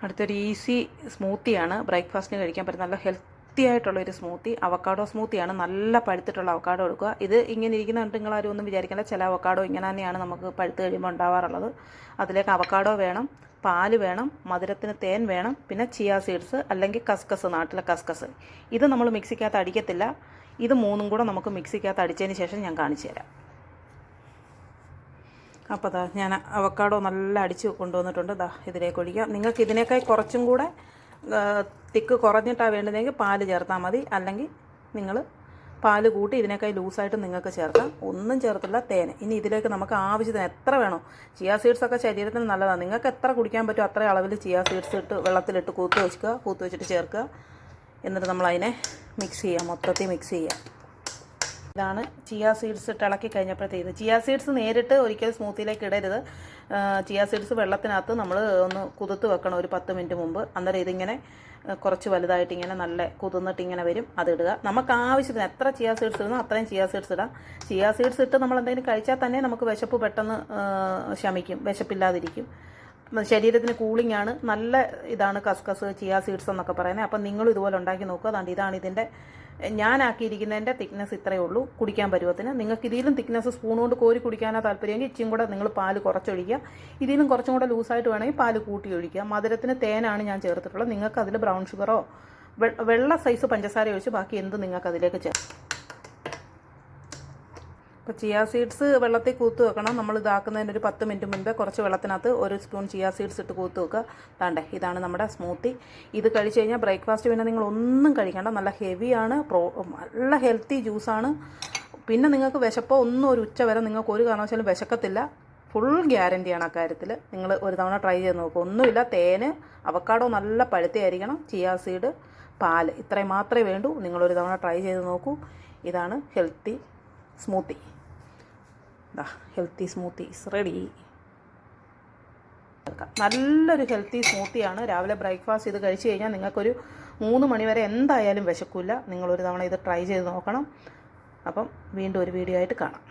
അടുത്തൊരു ഈസി സ്മൂത്തിയാണ്, ബ്രേക്ക്ഫാസ്റ്റിന് കഴിക്കാൻ പറ്റുന്ന നല്ല ഹെൽത്തി ആയിട്ടുള്ളൊരു സ്മൂത്തി. അവക്കാഡോ സ്മൂത്തിയാണ്. നല്ല പഴുത്തിട്ടുള്ള അവക്കാഡോ എടുക്കുക. ഇത് ഇങ്ങനെ ഇരിക്കുന്ന കണ്ടിട്ട് നിങ്ങളാരും ഒന്നും വിചാരിക്കേണ്ട. ചില അവക്കാഡോ ഇങ്ങനെ തന്നെയാണ് നമുക്ക് പഴുത്ത് കഴിയുമ്പോൾ ഉണ്ടാവാറുള്ളത്. അതിലേക്ക് അവക്കാഡോ വേണം, പാല് വേണം, മധുരത്തിന് തേൻ വേണം, പിന്നെ ചിയ സീഡ്സ് അല്ലെങ്കിൽ കസ്കസ്, നാട്ടിലെ കസ്കസ്. ഇത് നമ്മൾ മിക്സിക്കകത്ത് അടിക്കത്തില്ല. ഇത് മൂന്നും കൂടെ നമുക്ക് മിക്സിക്കകത്ത് അടിച്ചതിന് ശേഷം ഞാൻ കാണിച്ചു തരാം. അപ്പോൾ ദാ ഞാൻ അവക്കാഡോ നല്ല അടിച്ച് കൊണ്ടുവന്നിട്ടുണ്ട്. ദാ ഇതിലേക്ക് ഒഴിക്കുക. നിങ്ങൾക്ക് ഇതിനേക്കാൾ കുറച്ചും കൂടെ തിക്ക് കുറഞ്ഞിട്ടാണ് വേണ്ടതെങ്കിൽ പാല് ചേർത്താൽ മതി. അല്ലെങ്കിൽ നിങ്ങൾ പാല് കൂട്ടി ഇതിനേക്കാൾ ലൂസായിട്ട് നിങ്ങൾക്ക് ചേർക്കാം. ഒന്നും ചേർത്തില്ല, തേൻ. ഇനി ഇതിലേക്ക് നമുക്ക് ആവശ്യത്തിന് എത്ര വേണോ, ചിയ സീഡ്സൊക്കെ ശരീരത്തിന് നല്ലതാണ്. നിങ്ങൾക്ക് എത്ര കുടിക്കാൻ പറ്റുമോ അത്ര അളവിൽ ചിയ സീഡ്സ് ഇട്ട് വെള്ളത്തിലിട്ട് കൂത്ത് വെച്ചിട്ട് ചേർക്കുക. എന്നിട്ട് നമ്മളതിനെ മിക്സ് ചെയ്യുക, മൊത്തത്തിൽ മിക്സ് ചെയ്യുക. ഇതാണ് ചിയ സീഡ്സ് ഇട്ട് ഇളക്കി കഴിഞ്ഞപ്പോഴത്തേത്. ചിയ സീഡ്സ് നേരിട്ട് ഒരിക്കലും സ്മൂത്തിയിലേക്ക് ഇടരുത്. ചിയ സീഡ്സ് വെള്ളത്തിനകത്ത് നമ്മൾ ഒന്ന് കുതിർത്ത് വെക്കണം ഒരു 10 മിനിറ്റ് മുമ്പ്. അന്നേരം ഇതിങ്ങനെ കുറച്ച് വലുതായിട്ട് ഇങ്ങനെ നല്ല കുതിർന്നിട്ട് ഇങ്ങനെ വരും. അതിടുക. നമുക്ക് ആവശ്യത്തിന് എത്ര ചിയ സീഡ്സ് ഇടുന്നോ അത്രയും ചിയ സീഡ്സ് ഇടാം. ചിയ സീഡ്സ് ഇട്ട് നമ്മൾ എന്തെങ്കിലും കഴിച്ചാൽ തന്നെ നമുക്ക് വിശപ്പ് പെട്ടെന്ന് ശമിക്കും, വിശപ്പില്ലാതിരിക്കും. ശരീരത്തിന് കൂളിംഗ് ആണ്. നല്ല ഇതാണ് കസ്കസ്, ചിയ സീഡ്സ് എന്നൊക്കെ പറയുന്നത്. അപ്പം നിങ്ങളും ഇതുപോലെ ഉണ്ടാക്കി നോക്കുക. അതുകൊണ്ട് ഇതാണ് ഇതിൻ്റെ ഞാനാക്കിയിരിക്കുന്നതിൻ്റെ തിക്നെസ് ഇത്രയേ ഉള്ളൂ കുടിക്കാൻ പരുവത്തിന്. നിങ്ങൾക്ക് ഇതിലും തിക്നെസ് സ്പൂൺ കൊണ്ട് കോരി കുടിക്കാനാണ് താല്പര്യമെങ്കിൽ ഇച്ചിയും കൂടെ നിങ്ങൾ പാല് കുറച്ചൊഴിക്കുക. ഇതിലും കുറച്ചും കൂടെ ലൂസായിട്ട് വേണമെങ്കിൽ പാല് കൂട്ടി ഒഴിക്കുക. മധുരത്തിന് തേനാണ് ഞാൻ ചേർത്തിട്ടുള്ളത്. നിങ്ങൾക്ക് അതിൽ ബ്രൗൺ ഷുഗറോ വെള്ള സൈസ് പഞ്ചസാര ഒഴിച്ച് ബാക്കി എന്ത് നിങ്ങൾക്ക് അതിലേക്ക് ചേർക്കാം. അപ്പോൾ ചിയ സീഡ്സ് വെള്ളത്തിൽ കൂത്ത് വെക്കണം. നമ്മൾ ഇതാക്കുന്നതിന് ഒരു 10 മിനിറ്റ് മുൻപേ കുറച്ച് വെള്ളത്തിനകത്ത് 1 സ്പൂൺ ചിയ സീഡ്സ് ഇട്ട് കൂത്ത് വെക്കുക. താണ്ടേ ഇതാണ് നമ്മുടെ സ്മൂത്തി. ഇത് കഴിച്ച് കഴിഞ്ഞാൽ ബ്രേക്ക്ഫാസ്റ്റ് പിന്നെ നിങ്ങൾ ഒന്നും കഴിക്കേണ്ട. നല്ല ഹെവിയാണ്, നല്ല ഹെൽത്തി ജ്യൂസാണ്. പിന്നെ നിങ്ങൾക്ക് വിശപ്പോ ഒന്നും ഒരു ഉച്ച വരെ നിങ്ങൾക്ക് ഒരു കാരണവശാലും വിശക്കത്തില്ല. ഫുൾ ഗ്യാരൻറ്റിയാണ് ആ കാര്യത്തിൽ. നിങ്ങൾ ഒരു തവണ ട്രൈ ചെയ്ത് നോക്കുക. ഒന്നുമില്ല, തേന്, അവക്കാഡോ നല്ല പഴുത്തിയായിരിക്കണം, ചിയ സീഡ്, പാല്, ഇത്രയും മാത്രമേ വേണ്ടൂ. നിങ്ങളൊരു തവണ ട്രൈ ചെയ്ത് നോക്കൂ. ഇതാണ് healthy smoothie. Healthy smoothie is ready. നല്ലൊരു ഹെൽത്തി സ്മൂത്തിയാണ്. രാവിലെ ബ്രേക്ക്ഫാസ്റ്റ് ഇത് കഴിച്ച് കഴിഞ്ഞാൽ നിങ്ങൾക്കൊരു 3 മണി വരെ എന്തായാലും വിശക്കില്ല. നിങ്ങളൊരു തവണ ഇത് ട്രൈ ചെയ്ത് നോക്കണം. അപ്പം വീണ്ടും ഒരു വീഡിയോ ആയിട്ട് കാണാം.